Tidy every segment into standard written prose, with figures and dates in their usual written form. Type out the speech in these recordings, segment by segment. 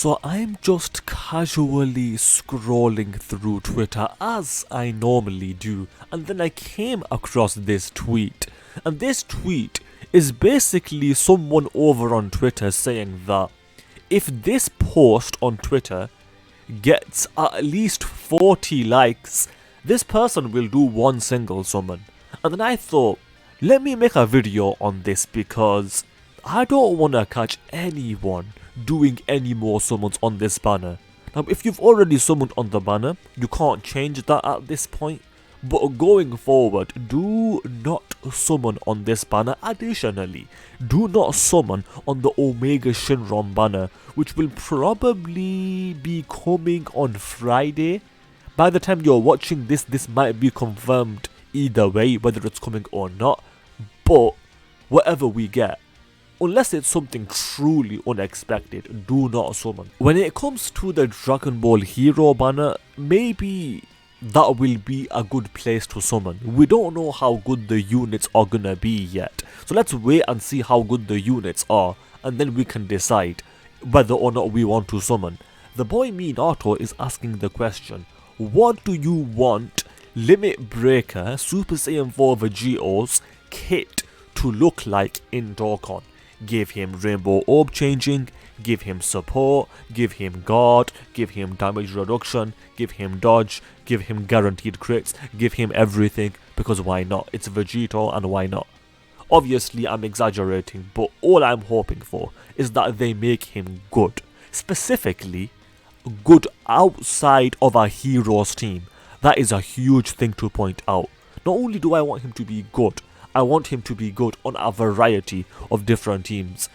So I'm just casually scrolling through Twitter as I normally do, and then I came across this tweet. And this tweet is basically someone over on Twitter saying that if this post on Twitter gets at least 40 likes, this person will do one single summon. And then I thought, let me make a video on this because I don't want to catch anyone doing any more summons on this banner. Now if you've already summoned on the banner, you can't change that at this point, but going forward, do not summon on this banner. Additionally, do not summon on the Omega Shinron banner, which will probably be coming on Friday. By the time you're watching this, this might be confirmed either way, whether it's coming or not, but whatever we get, unless it's something truly unexpected, do not summon. When it comes to the Dragon Ball Hero banner, maybe that will be a good place to summon. We don't know how good the units are gonna be yet, so let's wait and see how good the units are, and then we can decide whether or not we want to summon. The boy Minato is asking the question, what do you want Limit Breaker Super Saiyan 4 Vegeta's kit to look like in Dokkan? Give him Rainbow Orb changing, give him support, give him guard, give him damage reduction, give him dodge, give him guaranteed crits, give him everything, because why not? It's Vegeta and why not? Obviously I'm exaggerating, but all I'm hoping for is that they make him good. Specifically, good outside of a hero's team. That is a huge thing to point out. Not only do I want him to be good, I want him to be good on a variety of different teams.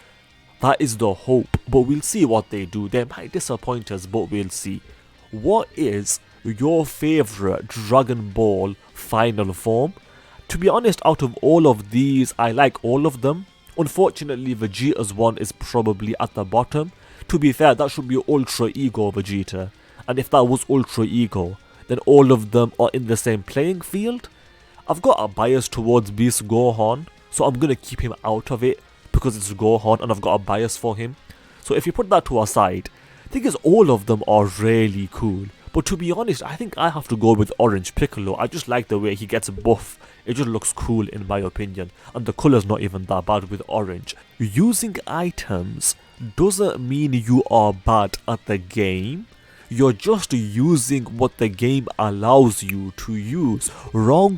That is the hope, but we'll see what they do. They might disappoint us, but we'll see. What is your favourite Dragon Ball final form? To be honest, out of all of these, I like all of them. Unfortunately, Vegeta's one is probably at the bottom. To be fair, that should be Ultra Ego Vegeta. And if that was Ultra Ego, then all of them are in the same playing field. I've got a bias towards Beast Gohan, so I'm going to keep him out of it because it's Gohan and I've got a bias for him. So if you put that to aside, the thing is all of them are really cool. But to be honest, I think I have to go with Orange Piccolo. I just like the way he gets buff. It just looks cool in my opinion. And the colour's not even that bad with orange. Using items doesn't mean you are bad at the game. You're just using what the game allows you to use. Wrong.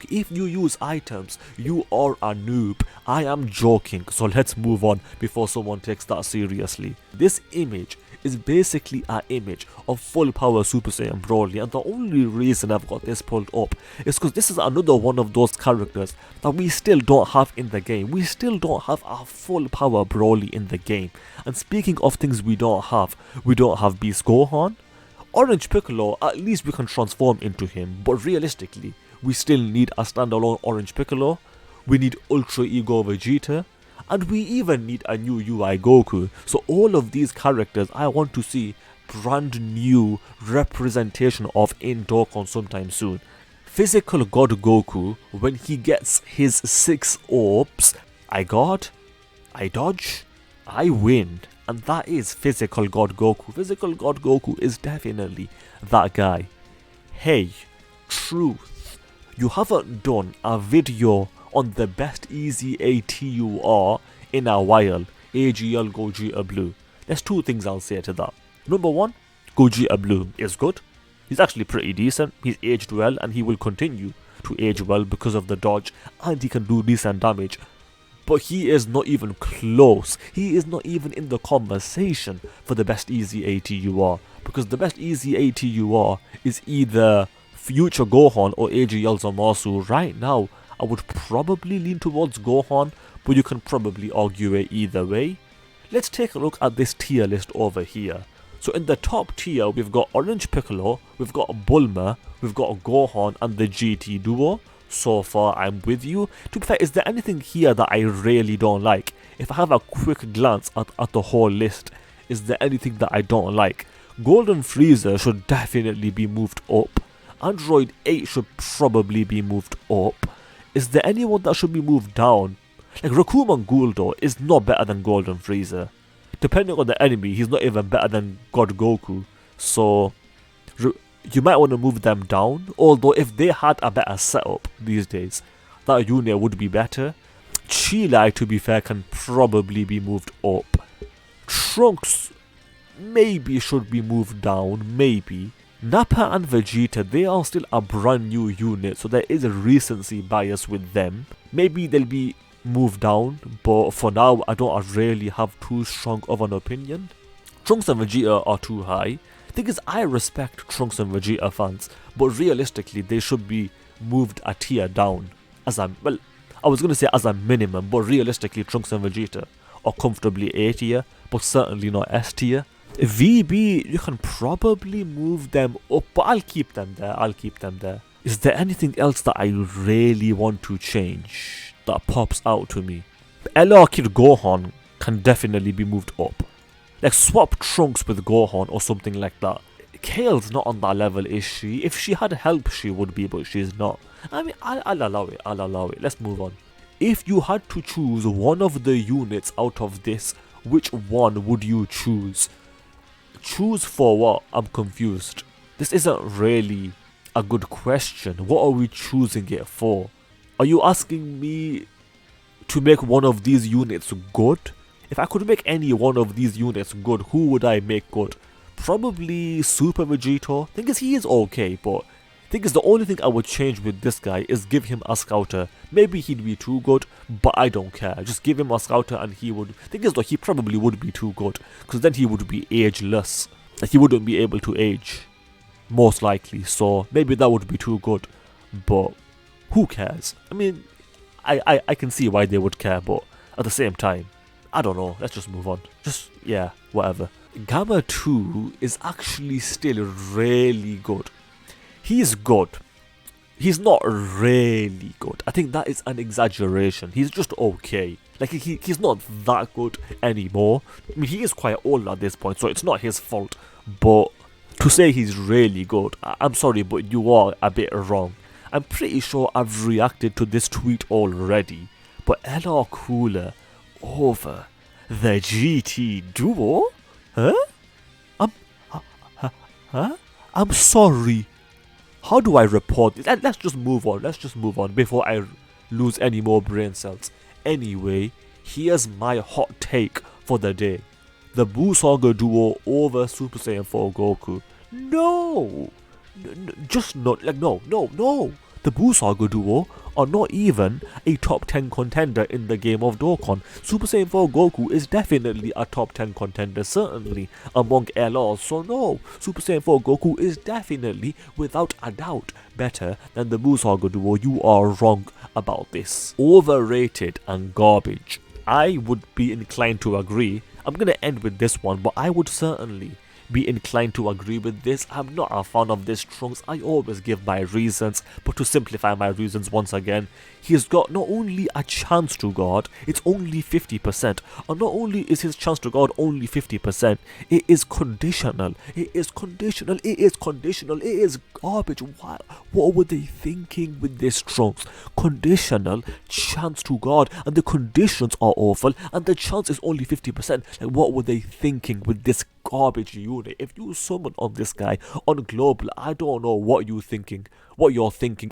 If you use items, you are a noob. I am joking, so let's move on before someone takes that seriously. This image is basically an image of full power Super Saiyan Broly, and the only reason I've got this pulled up is because this is another one of those characters that we still don't have in the game. We still don't have a full power Broly in the game. And speaking of things we don't have Beast Gohan. Orange Piccolo, at least we can transform into him, but realistically, we still need a standalone Orange Piccolo, we need Ultra Ego Vegeta, and we even need a new UI Goku. So all of these characters I want to see brand new representation of in Dokkan sometime soon. Physical God Goku, when he gets his 6 orbs, I guard, I dodge, I win. And that is Physical God Goku. Physical God Goku is definitely that guy. Hey, truth, you haven't done a video on the best easy ATUR in a while. AGL Gogeta Blue. There's two things I'll say to that. Number one, Gogeta Blue is good. He's actually pretty decent. He's aged well and he will continue to age well because of the dodge, and he can do decent damage. But he is not even close. He is not even in the conversation for the best easy ATUR. Because the best easy ATUR is either future Gohan or AGL Zamasu. Right now, I would probably lean towards Gohan, but you can probably argue it either way. Let's take a look at this tier list over here. So in the top tier, we've got Orange Piccolo, we've got Bulma, we've got Gohan and the GT duo. So far, I'm with you. To be fair, is there anything here that I really don't like? If I have a quick glance at the whole list, is there anything that I don't like? Golden Frieza should definitely be moved up. Android 8 should probably be moved up. Is there anyone that should be moved down? Like Rakuman Guldo is not better than Golden Frieza. depending on the enemy, he's not even better than God Goku. So you might want to move them down. Although if they had a better setup these days, that unit would be better. Chile, to be fair, can probably be moved up. Trunks maybe should be moved down, maybe. Nappa and Vegeta, they are still a brand new unit, so there is a recency bias with them. Maybe they'll be moved down, but for now I don't really have too strong of an opinion. Trunks and Vegeta are too high. Thing is, I respect Trunks and Vegeta fans, but realistically they should be moved a tier down. I was gonna say as a minimum, but realistically Trunks and Vegeta are comfortably A tier, but certainly not S tier. VB, you can probably move them up, but I'll keep them there. Is there anything else that I really want to change that pops out to me? LR Kid Gohan can definitely be moved up. Like, swap Trunks with Gohan or something like that. Kale's not on that level, is she? If she had help, she would be, but she's not. I mean, I'll allow it. Let's move on. If you had to choose one of the units out of this, which one would you choose? Choose for what? I'm confused. This isn't really a good question. What are we choosing it for? Are you asking me to make one of these units good? If I could make any one of these units good, who would I make good? Probably Super Vegeta. Thing is, he is okay, but thing is, the only thing I would change with this guy is give him a scouter. Maybe he'd be too good, but I don't care. Just give him a scouter and he would... Thing is though, he probably would be too good, because then he would be ageless. Like, he wouldn't be able to age, most likely. So maybe that would be too good, but who cares? I mean, I can see why they would care, but at the same time, I don't know. Let's just move on. Yeah, whatever. Gamma 2 is actually still really good. He's good. He's not really good. I think that is an exaggeration. He's just okay. Like, he's not that good anymore. I mean, he is quite old at this point, so it's not his fault. But to say he's really good, I'm sorry, but you are a bit wrong. I'm pretty sure I've reacted to this tweet already. But LR Cooler over the GT duo? Huh? I'm sorry. How do I report this? Let's just move on before I lose any more brain cells. Anyway, here's my hot take for the day. The Buu Saga duo over Super Saiyan 4 Goku. No! Just not, like, no. The Buu Saga duo are not even a top 10 contender in the game of Dokkan. Super Saiyan 4 Goku is definitely a top 10 contender, certainly among LRs. So no, Super Saiyan 4 Goku is definitely, without a doubt, better than the Buu Saga duo. You are wrong about this. Overrated and garbage. I would be inclined to agree. I'm gonna end with this one, but I would certainly be inclined to agree with this. I'm not a fan of this Trunks. I always give my reasons, but to simplify my reasons once again, he's got not only a chance to guard, it's only 50%, and not only is his chance to guard only 50%, it is conditional. It is garbage. What were they thinking with this Trunks? Conditional, chance to guard, and the conditions are awful, and the chance is only 50%. Like, what were they thinking with this garbage unit? If you summon on this guy on global, I don't know what you're thinking.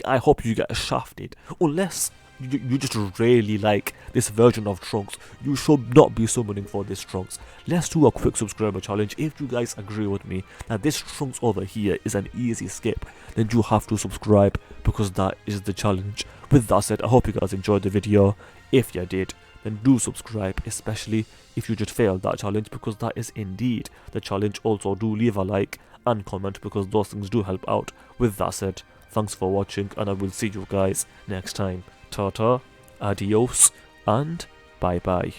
I hope you get shafted. Unless you just really like this version of Trunks, you should not be summoning for this Trunks. Let's do a quick subscriber challenge. If you guys agree with me that this Trunks over here is an easy skip, then you have to subscribe, because that is the challenge. With that said, I hope you guys enjoyed the video. If you did, then do subscribe, especially if you just failed that challenge, because that is indeed the challenge. Also, do leave a like and comment, because those things do help out. With that said, thanks for watching, and I will see you guys next time. Ta-ta, adios, and bye-bye.